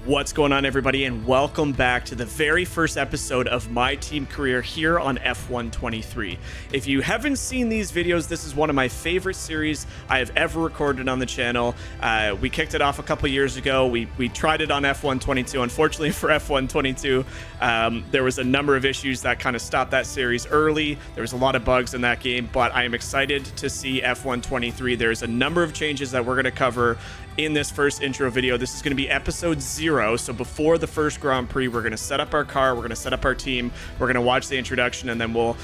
What's going on, everybody, and welcome back to the very first episode of my team career here on F123. If you haven't seen these videos, this is one of my favorite series I have ever recorded on the channel. We kicked it off a couple years ago. We tried it on F122. Unfortunately for F122, there was a number of issues that kind of stopped that series early. There was a lot of bugs in that game, but I am excited to see F123. There's a number of changes that we're going to cover in this first intro video. This is going to be episode 0, so before the first Grand Prix, we're going to set up our car, we're going to set up our team, we're going to watch the introduction, and then we'll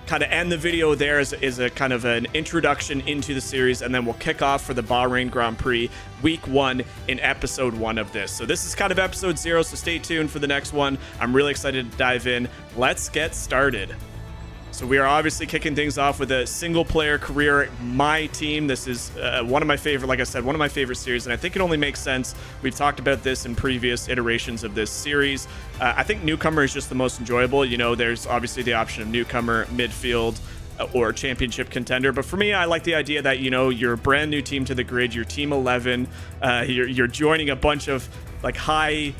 kind of end the video there as a kind of an introduction into the series, and then we'll kick off for the Bahrain Grand Prix week 1 in episode 1 of this. So this is kind of episode 0, so stay tuned for the next one. I'm really excited to dive in. Let's get started. So we are obviously kicking things off with a single player career, my team. This is one of my favorite, like I said, one of my favorite series, and I think it only makes sense. We've talked about this in previous iterations of this series. I think newcomer is just the most enjoyable. You know, there's obviously the option of newcomer, midfield, or championship contender, but for me, I like the idea that, you know, you're a brand new team to the grid, you're team 11, you're joining a bunch of like high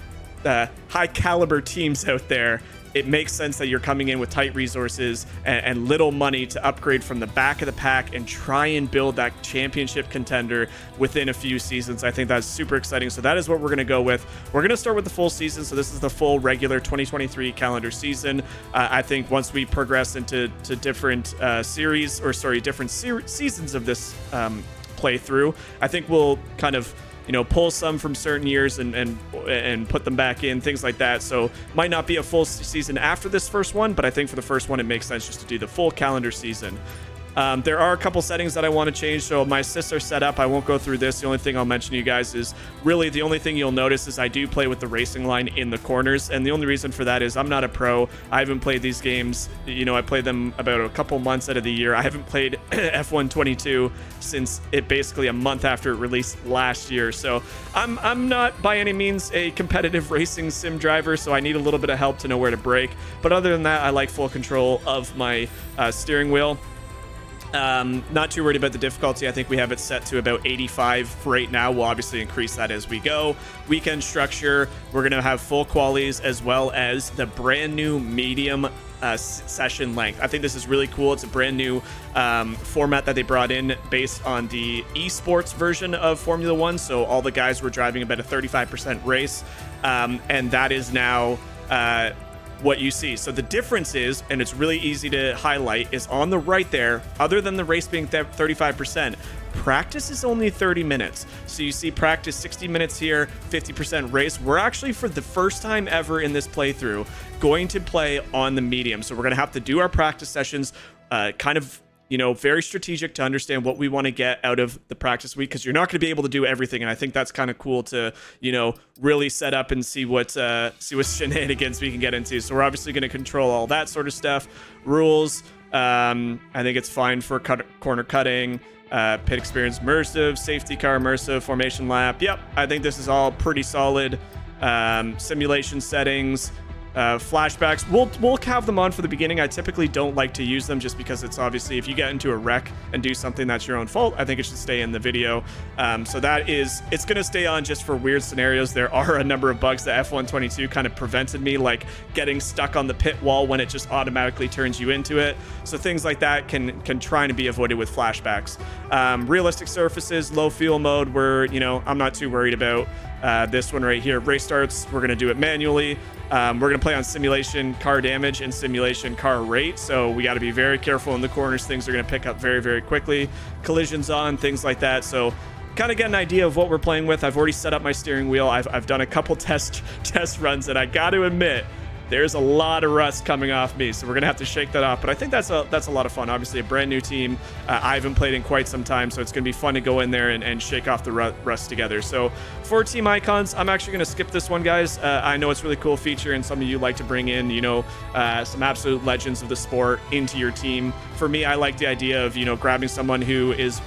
caliber teams out there. It makes sense that you're coming in with tight resources and little money to upgrade from the back of the pack and try and build that championship contender within a few seasons. I think that's super exciting. So that is what we're going to go with. We're going to start with the full season. So this is the full regular 2023 calendar season. I think once we progress into different different seasons of this playthrough, I think we'll kind of, you know, pull some from certain years and put them back in, things like that. So might not be a full season after this first one, but I think for the first one, it makes sense just to do the full calendar season. There are a couple settings that I want to change. So my assists are set up. I won't go through this. The only thing I'll mention to you guys is really the only thing you'll notice is I do play with the racing line in the corners. And the only reason for that is I'm not a pro. I haven't played these games. You know, I play them about a couple months out of the year. I haven't played F122 since it basically a month after it released last year. So I'm not by any means a competitive racing sim driver. So I need a little bit of help to know where to brake. But other than that, I like full control of my steering wheel. Not too worried about the difficulty. I think we have it set to about 85 for right now. We'll obviously increase that as we go. Weekend structure, we're going to have full qualies as well as the brand new medium session length. I think this is really cool. It's a brand new format that they brought in based on the esports version of Formula 1. So all the guys were driving about a 35% race, and that is now what you see. So the difference is, and it's really easy to highlight, is on the right there, other than the race being 35%, practice is only 30 minutes. So you see practice 60 minutes here, 50% race. We're actually, for the first time ever in this playthrough, going to play on the medium. So we're going to have to do our practice sessions kind of, you know, very strategic to understand what we want to get out of the practice week, because you're not going to be able to do everything. And I think that's kind of cool to, you know, really set up and see what shenanigans we can get into. So we're obviously going to control all that sort of stuff. Rules, I think it's fine for corner cutting, pit experience immersive, safety car immersive, formation lap. Yep, I think this is all pretty solid. Simulation settings. Flashbacks, we'll have them on for the beginning. I typically don't like to use them just because it's obviously, if you get into a wreck and do something that's your own fault, I think it should stay in the video. So that is, it's going to stay on just for weird scenarios. There are a number of bugs that F122 kind of prevented me, like getting stuck on the pit wall when it just automatically turns you into it. So things like that can try to be avoided with flashbacks. Realistic surfaces, low fuel mode, I'm not too worried about this one right here. Race starts, we're going to do it manually. We're going to play on simulation car damage and simulation car rate, so we got to be very careful in the corners. Things are going to pick up very, very quickly. Collisions on, things like that. So kind of get an idea of what we're playing with. I've already set up my steering wheel. I've done a couple test runs, and I got to admit, there's a lot of rust coming off me, so we're gonna have to shake that off. But I think that's a lot of fun. Obviously, a brand new team. I haven't played in quite some time, so it's gonna be fun to go in there and shake off the rust together. So for team icons, I'm actually gonna skip this one, guys. I know it's a really cool feature, and some of you like to bring in, some absolute legends of the sport into your team. For me, I like the idea of, grabbing someone who is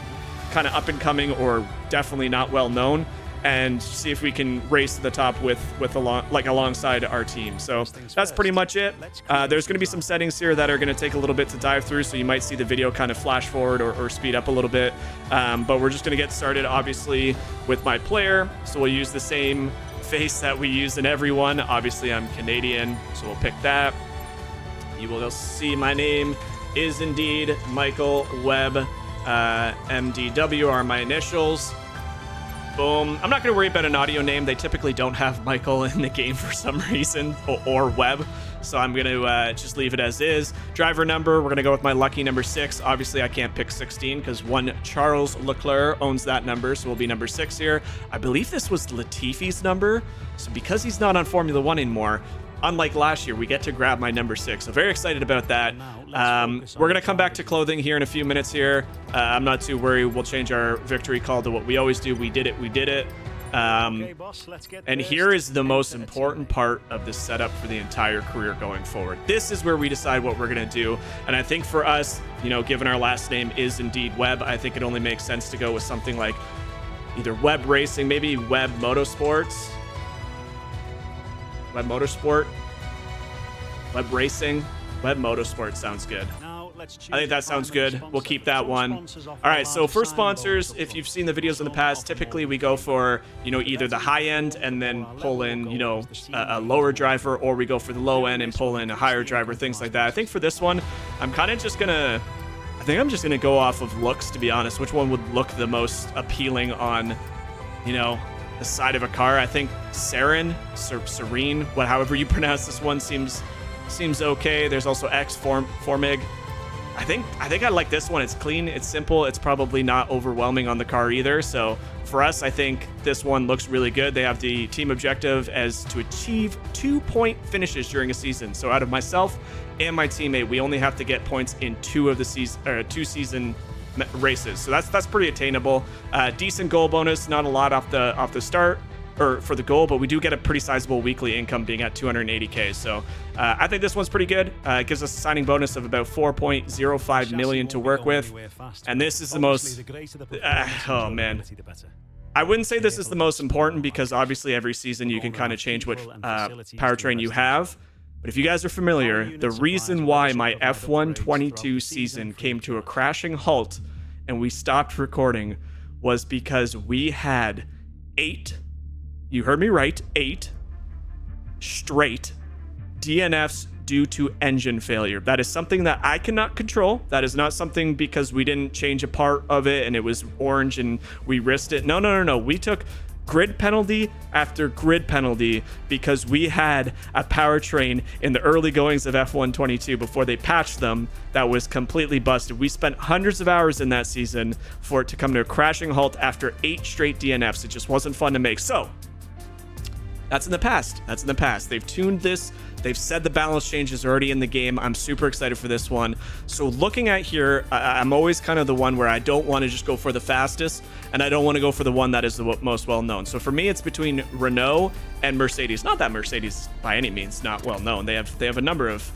kind of up and coming or definitely not well known, and see if we can race to the top alongside our team. So that's pretty much it. There's going to be some settings here that are going to take a little bit to dive through, so you might see the video kind of flash forward or speed up a little bit. But we're just going to get started, obviously, with my player. So we'll use the same face that we use in everyone. Obviously, I'm Canadian, so we'll pick that. You will see my name is indeed Michael Webb. MDW are my initials. Boom. I'm not going to worry about an audio name. They typically don't have Michael in the game for some reason, or Webb. So I'm going to just leave it as is. Driver number, we're going to go with my lucky number 6. Obviously, I can't pick 16 because one Charles Leclerc owns that number, so we'll be number 6 here. I believe this was Latifi's number. So because he's not on Formula 1 anymore, unlike last year, we get to grab my number 6. So very excited about that. We're going to come back to clothing here in a few minutes here. I'm not too worried. We'll change our victory call to what we always do. We did it. We did it. And here is the most important part of the setup for the entire career going forward. This is where we decide what we're going to do. And I think for us, you know, given our last name is indeed Webb, I think it only makes sense to go with something like either Webb Racing, maybe Webb Motorsports. Webb Motorsport, Webb Racing, Webb Motorsport sounds good. I think that sounds good. We'll keep that one. All right, so for sponsors, if you've seen the videos in the past, typically we go for, you know, either the high end and then pull in, you know, a lower driver, or we go for the low end and pull in a higher driver, things like that. I think for this one, I'm kind of just gonna, I think I'm just gonna go off of looks, to be honest. Which one would look the most appealing on, you know, the side of a car? I think Serene, however you pronounce this one, seems okay. There's also X Formig. I think I like this one. It's clean, it's simple, it's probably not overwhelming on the car either. So for us, I think this one looks really good. They have the team objective as to achieve 2-point finishes during a season. So out of myself and my teammate, we only have to get points in 2 season races. So that's pretty attainable. Decent goal bonus, not a lot off the start, or for the goal, but we do get a pretty sizable weekly income being at 280k. So I think this one's pretty good. It gives us a signing bonus of about 4.05 million to work with. And this is the most, oh man. I wouldn't say this is the most important because obviously every season you can kind of change what powertrain you have. But if you guys are familiar, the reason why my F1 22 season came to a crashing halt and we stopped recording was because we had 8, you heard me right, 8 straight DNFs due to engine failure. That is something that I cannot control. That is not something because we didn't change a part of it and it was orange and we risked it. No. We took grid penalty after grid penalty because we had a powertrain in the early goings of F1 22 before they patched them that was completely busted. We spent hundreds of hours in that season for it to come to a crashing halt after 8 straight DNFs. It just wasn't fun to make. So that's in the past. They've tuned this. They've said the balance change is already in the game. I'm super excited for this one. So looking at here, I'm always kind of the one where I don't want to just go for the fastest, and I don't want to go for the one that is the most well-known. So for me, it's between Renault and Mercedes. Not that Mercedes by any means not well-known. They have a number of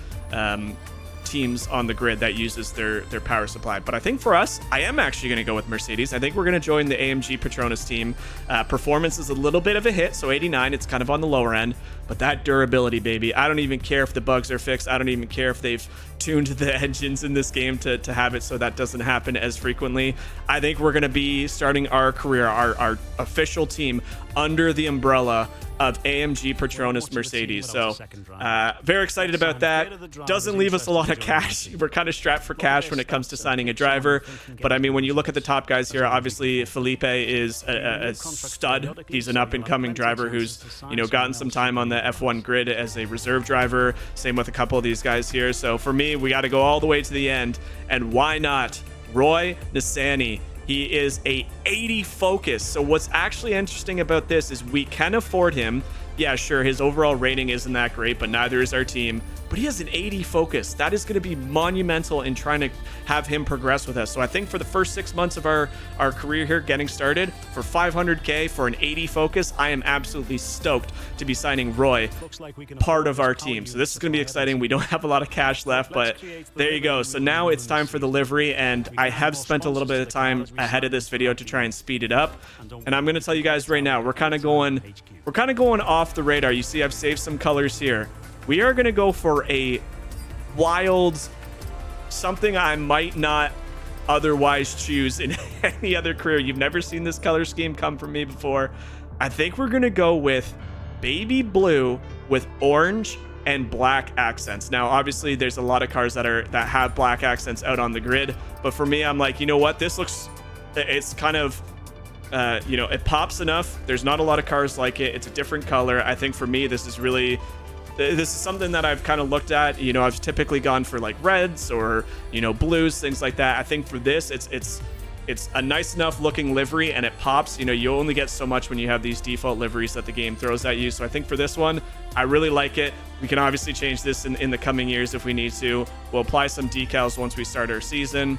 teams on the grid that uses their power supply. But I think for us, I am actually going to go with Mercedes. I think we're going to join the AMG Petronas team. Performance is a little bit of a hit, so 89, it's kind of on the lower end. But that durability, baby, I don't even care if the bugs are fixed. I don't even care if they've tuned the engines in this game to have it so that doesn't happen as frequently. I think we're going to be starting our career, our official team, under the umbrella of AMG Petronas Mercedes. So very excited about that. Doesn't leave us a lot of cash. We're kind of strapped for cash when it comes to signing a driver. But I mean, when you look at the top guys here, obviously Felipe is a stud. He's an up-and-coming driver who's, you know, gotten some time on the F1 grid as a reserve driver. Same with a couple of these guys here. So for me, we got to go all the way to the end. And why not Roy Nissany? He is a 80 Focus. So what's actually interesting about this is we can afford him. Yeah, sure, his overall rating isn't that great, but neither is our team. But he has an 80 Focus. That is going to be monumental in trying to have him progress with us. So I think for the first 6 months of our career here getting started, for 500K for an 80 Focus, I am absolutely stoked to be signing Roy, part of our team. So this is going to be exciting. We don't have a lot of cash left, but there you go. So now it's time for the livery, and I have spent a little bit of time ahead of this video to try and speed it up. And I'm going to tell you guys right now, we're kind of going off the radar. You see, I've saved some colors here. We are going to go for a wild, something I might not otherwise choose in any other career. You've never seen this color scheme come from me before. I think we're going to go with baby blue with orange and black accents. Now, obviously, there's a lot of cars that have black accents out on the grid, but for me, I'm like, you know what? This looks, it's kind of, you know, it pops enough. There's not a lot of cars like it. It's a different color. I think for me, this is something that I've kind of looked at. You know, I've typically gone for like reds or, you know, blues, things like that. I think for this, it's a nice enough looking livery and it pops. You know, you only get so much when you have these default liveries that the game throws at you. So I think for this one, I really like it. We can obviously change this in the coming years if we need to. We'll apply some decals once we start our season. You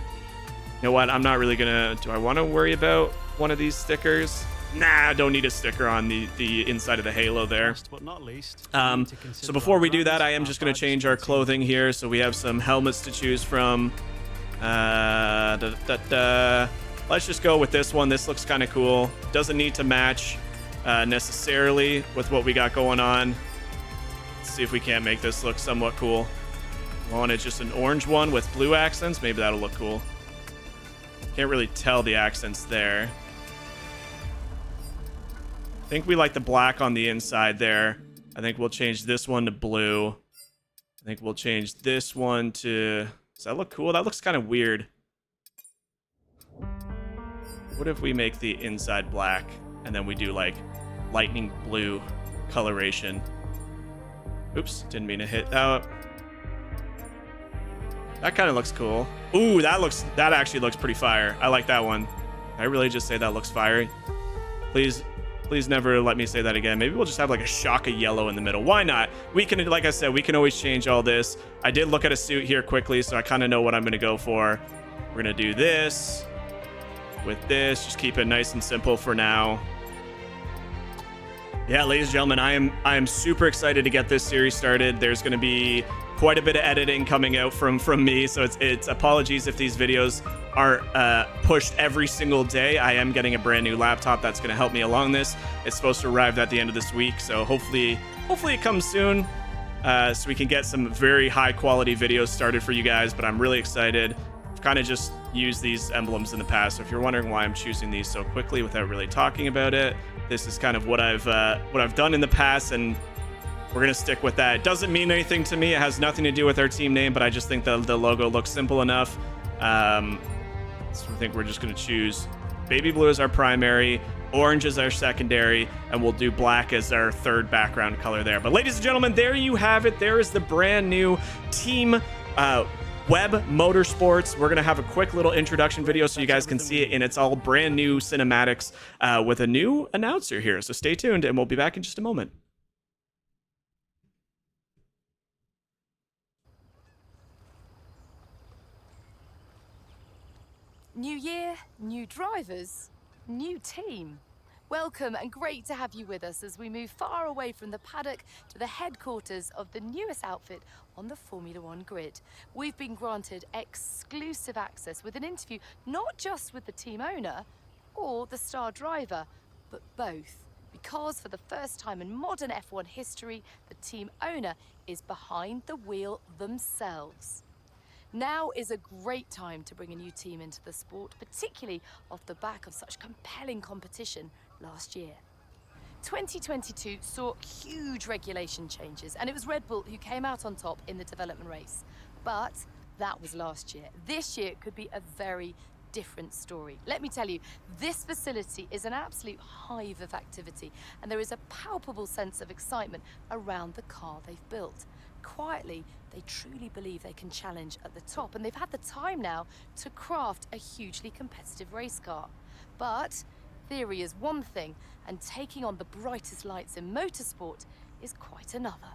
know what? I'm not really gonna, do I want to worry about one of these stickers? Nah, don't need a sticker on the inside of the halo there. Last but not least, so before we do that, I am just going to change our clothing here. So we have some helmets to choose from. Let's just go with this one. This looks kind of cool. Doesn't need to match necessarily with what we got going on. Let's see if we can't make this look somewhat cool. I wanted just an orange one with blue accents. Maybe that'll look cool. Can't really tell the accents there. I think we like the black on the inside there. I think we'll change this one to blue. I think we'll change this one to... Does that look cool? That looks kind of weird. What if we make the inside black and then we do like lightning blue coloration? Oops, didn't mean to hit that. That kind of looks cool. Ooh, that actually looks pretty fire. I like that one. I really just say that looks fiery. Please never let me say that again. Maybe we'll just have like a shock of yellow in the middle. Why not? We can, like I said, we can always change all this. I did look at a suit here quickly, so I kind of know what I'm going to go for. We're going to do this with this. Just keep it nice and simple for now. Yeah, ladies and gentlemen, I am super excited to get this series started. There's going to be quite a bit of editing coming out from me, so it's apologies if these videos aren't pushed every single day. I am getting a brand new laptop that's going to help me along this. It's supposed to arrive at the end of this week, so hopefully it comes soon, so we can get some very high quality videos started for you guys. But I'm really excited. I've kind of just used these emblems in the past, so if you're wondering why I'm choosing these so quickly without really talking about it, this is kind of what I've done in the past, and we're going to stick with that. It doesn't mean anything to me. It has nothing to do with our team name, but I just think the logo looks simple enough. So I think we're just going to choose baby blue as our primary, orange as our secondary, and we'll do black as our third background color there. But ladies and gentlemen, there you have it. There is the brand new team Webb Motorsports. We're going to have a quick little introduction video so you guys can see it, and it's all brand new cinematics with a new announcer here. So stay tuned, and we'll be back in just a moment. New year, new drivers, new team. Welcome and great to have you with us as we move far away from the paddock to the headquarters of the newest outfit on the Formula One grid. We've been granted exclusive access with an interview not just with the team owner or the star driver, but both. Because for the first time in modern F1 history, the team owner is behind the wheel themselves. Now is a great time to bring a new team into the sport, particularly off the back of such compelling competition last year. 2022 saw huge regulation changes, and it was Red Bull who came out on top in the development race. But that was last year. This year could be a very different story. Let me tell you, this facility is an absolute hive of activity, and there is a palpable sense of excitement around the car they've built. Quietly, they truly believe they can challenge at the top, and they've had the time now to craft a hugely competitive race car. But theory is one thing, and taking on the brightest lights in motorsport is quite another.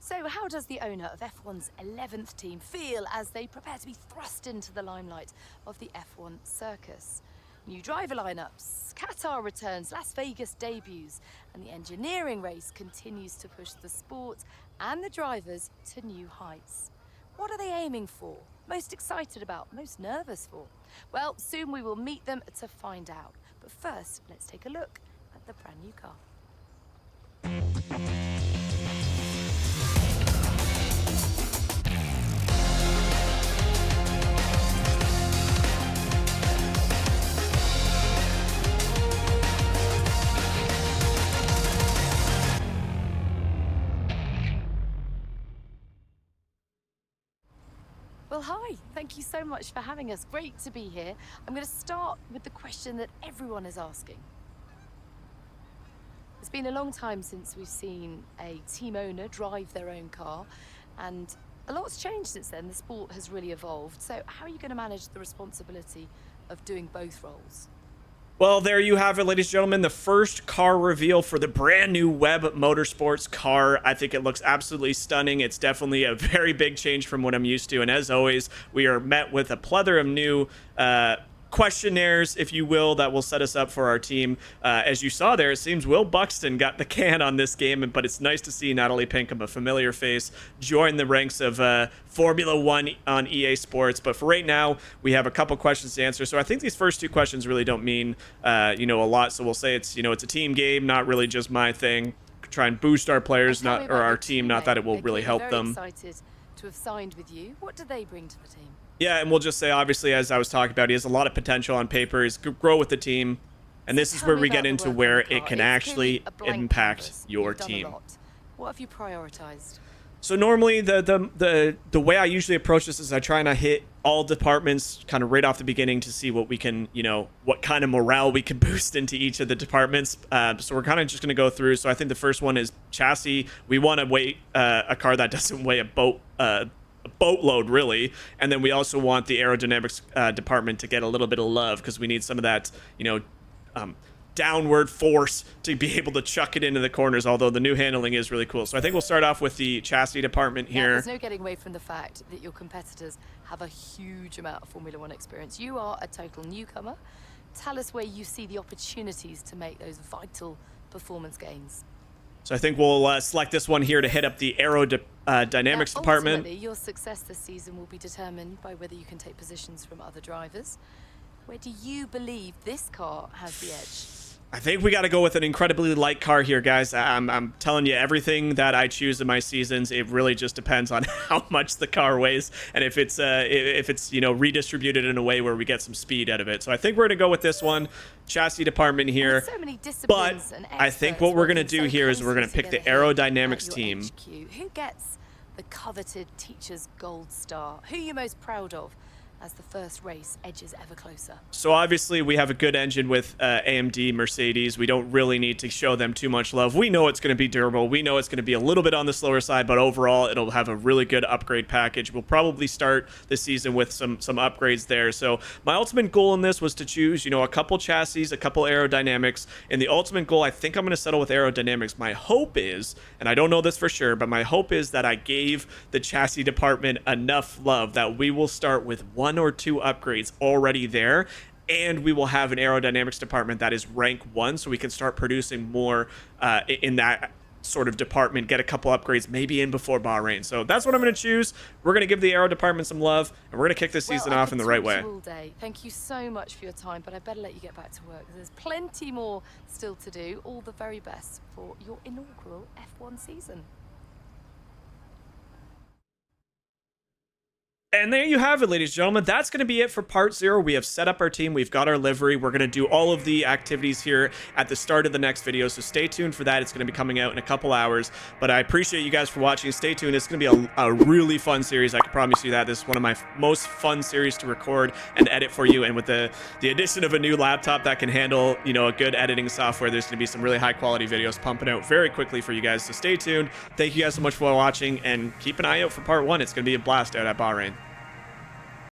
So how does the owner of F1's 11th team feel as they prepare to be thrust into the limelight of the F1 circus? New driver lineups, Qatar returns, Las Vegas debuts, and the engineering race continues to push the sport and the drivers to new heights. What are they aiming for? Most excited about? Most nervous for? Well, soon we will meet them to find out. But first, let's take a look at the brand new car. you so much for having us. Great to be here. I'm going to start with the question that everyone is asking. It's been a long time since we've seen a team owner drive their own car, and a lot's changed since then. The sport has really evolved. So how are you going to manage the responsibility of doing both roles? Well, there you have it, ladies and gentlemen, the first car reveal for the brand new Webb Motorsports car. I think it looks absolutely stunning. It's definitely a very big change from what I'm used to. And as always, we are met with a plethora of new questionnaires, if you will, that will set us up for our team. As you saw there, it seems Will Buxton got the can on this game, but it's nice to see Natalie Pinkham, a familiar face, join the ranks of Formula One on EA Sports. But for right now, we have a couple questions to answer. So I think these first two questions really don't mean, a lot. So we'll say it's a team game, not really just my thing. Try and boost our players, or our team, not that it will really help them. Excited to have signed with you. What do they bring to the team? Yeah, and we'll just say, obviously, as I was talking about, he has a lot of potential on paper. He's grow with the team, and this is where we get into where it can actually impact your team. What have you prioritized? So normally, the way I usually approach this is I try and I hit all departments kind of right off the beginning to see what we can, what kind of morale we can boost into each of the departments. So we're kind of just going to go through. So I think the first one is chassis. We want to weigh a car that doesn't weigh a boatload, really. And then we also want the aerodynamics department to get a little bit of love, because we need some of that downward force to be able to chuck it into the corners, although the new handling is really cool. So I think we'll start off with the chassis department here. There's no getting away from the fact that your competitors have a huge amount of Formula One experience. You are a total newcomer. Tell us where you see the opportunities to make those vital performance gains. So I think we'll select this one here to hit up the aerodynamics department. Ultimately, your success this season will be determined by whether you can take positions from other drivers. Where do you believe this car has the edge? I think we got to go with an incredibly light car here, guys. I'm telling you, everything that I choose in my seasons, it really just depends on how much the car weighs and if it's redistributed in a way where we get some speed out of it. So I think we're going to go with this one, chassis department here. So many but disciplines and I think what we're going to do here is we're going to pick the aerodynamics team. HQ. Who gets the coveted Teacher's Gold Star? Who are you most proud of as the first race edges ever closer? So obviously we have a good engine with AMD Mercedes. We don't really need to show them too much love. We know it's going to be durable. We know it's going to be a little bit on the slower side, but overall it'll have a really good upgrade package. We'll probably start the season with some upgrades there. So my ultimate goal in this was to choose, a couple chassis, a couple aerodynamics. And the ultimate goal, I think I'm going to settle with aerodynamics. My hope is, and I don't know this for sure, but my hope is that I gave the chassis department enough love that we will start with one or two upgrades already there, and we will have an aerodynamics department that is rank 1, so we can start producing more in that sort of department, get a couple upgrades maybe in before Bahrain. So that's what I'm going to choose. We're going to give the aero department some love, and we're going to kick this season off in the right way. All day. Thank you so much for your time, but I better let you get back to work. There's plenty more still to do. All the very best for your inaugural F1 season. And there you have it, ladies and gentlemen. That's going to be it for part 0. We have set up our team. We've got our livery. We're going to do all of the activities here at the start of the next video, so stay tuned for that. It's going to be coming out in a couple hours, but I appreciate you guys for watching. Stay tuned. It's going to be a really fun series. I can promise you that. This is one of my most fun series to record and edit for you, and with the addition of a new laptop that can handle, a good editing software, there's going to be some really high-quality videos pumping out very quickly for you guys, so stay tuned. Thank you guys so much for watching, and keep an eye out for part 1. It's going to be a blast out at Bahrain.